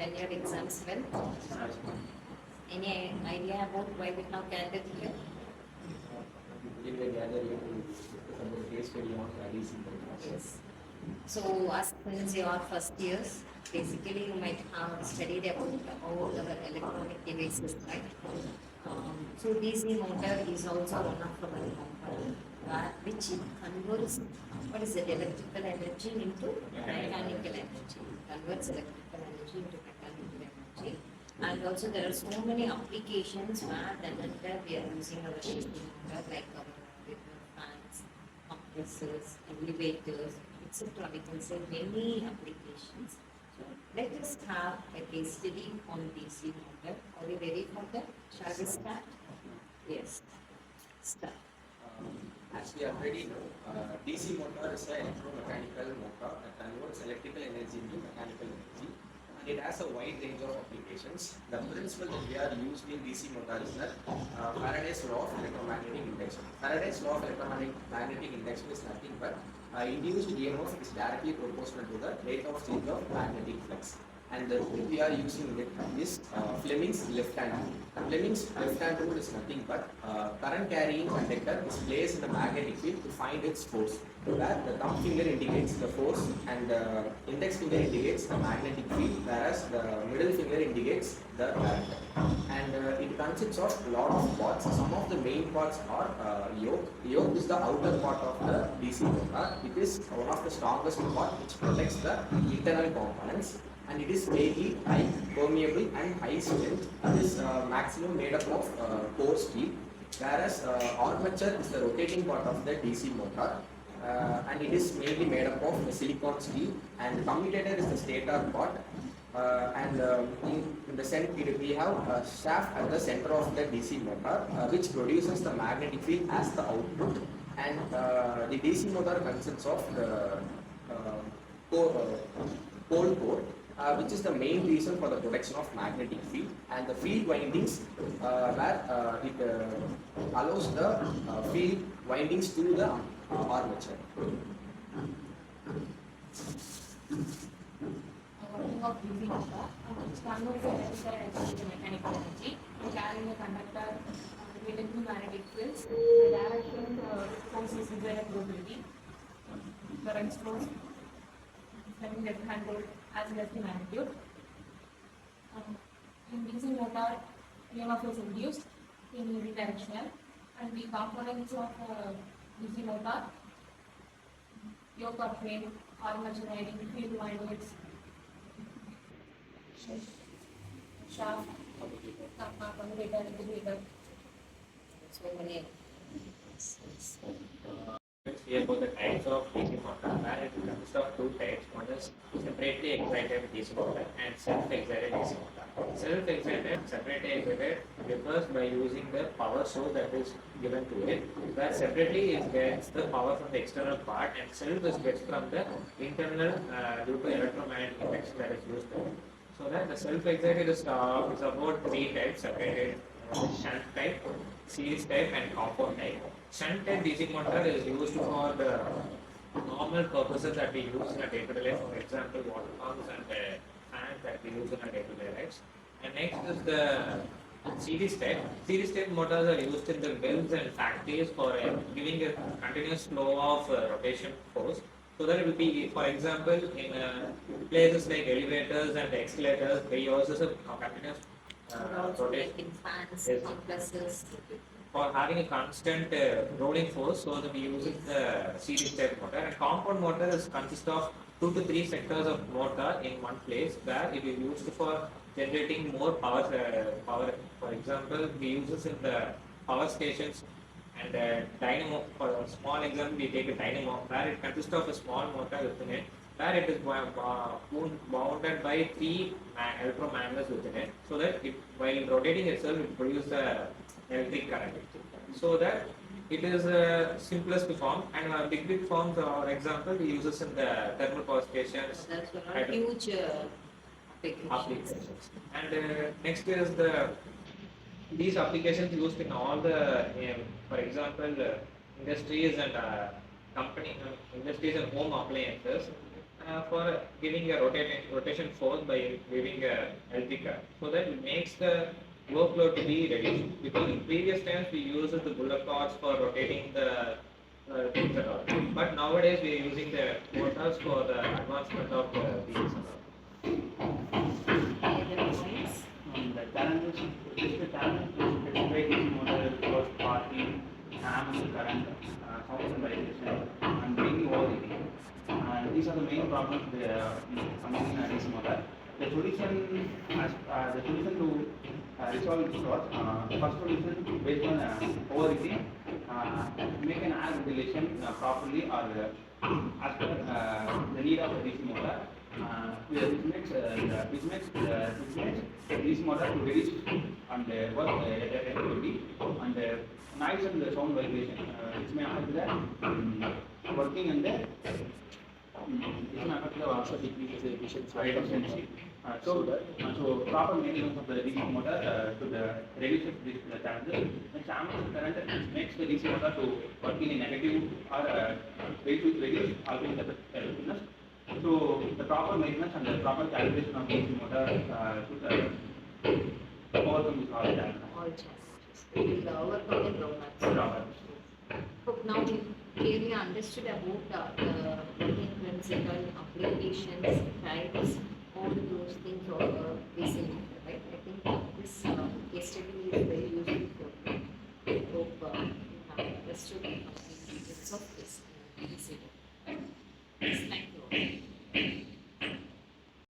done your exams well? Any idea about why we have gathered here? We will gather here to discuss about case study on DC. Yes. So, as since you are first years, basically you might have studied about all our electronic devices, right? So DC motor is also one of our component which it converts what is it electrical energy into mechanical energy. Converts electrical energy into mechanical energy. And also there are so many applications where then and there we are using our DC motor like our fans, compressors, elevators, etc. We can say many applications. So let us have a case study on DC motor. Are you ready for that? Shall we start? Yes. Start. As we already know, DC motor is an electromechanical motor that converts electrical energy into mechanical energy, and it has a wide range of applications. The principle that we are used in DC motor is that Faraday's law of electromagnetic induction. Faraday's law of electromagnetic induction is nothing but induced EMF is directly proportional to the rate of change of magnetic flux. And the rule we are using it is Fleming's left-hand rule. Fleming's left-hand rule is nothing but current carrying conductor is placed in the magnetic field to find its force. Where the thumb finger indicates the force and the index finger indicates the magnetic field, whereas the middle finger indicates the current. And it consists of a lot of parts. Some of the main parts are yoke. Yoke is the outer part of the DC motor. It is one of the strongest part which protects the internal components. And it is very high permeable and high strength. It is maximum made up of core steel, whereas armature is the rotating part of the DC motor, and it is mainly made up of silicon steel. And commutator is the stator part, and in the center we have a shaft at the center of the DC motor, which produces the magnetic field as the output. And the DC motor consists of the pole core. Which is the main reason for the protection of magnetic field, and the field windings where it allows the field windings to the armature. Working of DC motor, which converts electrical energy to mechanical energy, carrying a conductor related to magnetic fields. The direction force is zero probability. Current flows, Fleming left-hand rule as well as the magnitude. In DC motor, EMF is induced in unidirectional, and the components of DC motor, yoke or frame, armature winding, field windings, shaft, commutator, regulator. So many. Here about the types of DC motor, where it consists of two types. One is separately excited DC motor and self-excited DC motor. Self-excited, separately excited differs by using the power source that is given to it, where separately it gets the power from the external part and self is gets from the internal due to electromagnetic induction that is used there. So that the self-excited is about three types: separated, shunt type, series type, and compound type. Shunt type DC motor is used for the normal purposes that we use in a day-to-day life. For example, water pumps and fans that we use in a day-to-day lives. And next is the series type. Series type motors are used in the mills and factories for giving a continuous flow of rotation force. So that it will be, for example, in places like elevators and escalators, they use a continuous rotation. Fans, Yes. compressors. For having a constant rolling force, so that we use the series type motor. And compound motor consists of 2 to 3 sectors of motor in one place, where it is used for generating more power. Power, for example, we use this in the power stations. And dynamo, for a small example, we take a dynamo, where it consists of a small motor within it, where it is bounded by 3 electromagnets within it, so that it, while rotating itself, it produces the electric current. So that it is simplest form, and big forms, for example, we use this in the thermal power stations. That's one huge applications. And next is these applications used in all the, for example, industries and industries and home appliances. for giving a rotation force by giving a healthy cut, so that it makes the workload to be reduced. Because in previous times we used the bullock carts for rotating the things and all, but nowadays we are using the motors for the advancement of the wheels and all. Any other points? The challenges, just the challenge to specify DC motor was partly amps, current, sound and vibration, and mainly overheating. And these are the main problems coming in a DC motor. The solution, the solution to resolve this was first solution based on overheating, make an air ventilation properly or as per the need of the DC motor. Which makes this motor to reduce and work effectively, and noise and the sound vibration which may affect the working and the which may affect the also decrease the efficiency. So proper maintenance of the DC motor to the reduce the challenges. And channel current which makes the DC motor to work in a negative or reduce alternative effectiveness. So the proper maintenance and the proper calibration of DC motor should overcome this all challenges. All challenges. We will overcome the drawbacks. Hope now we clearly understood about the working principle, applications, types, all those things are basic, right? I think this case study is very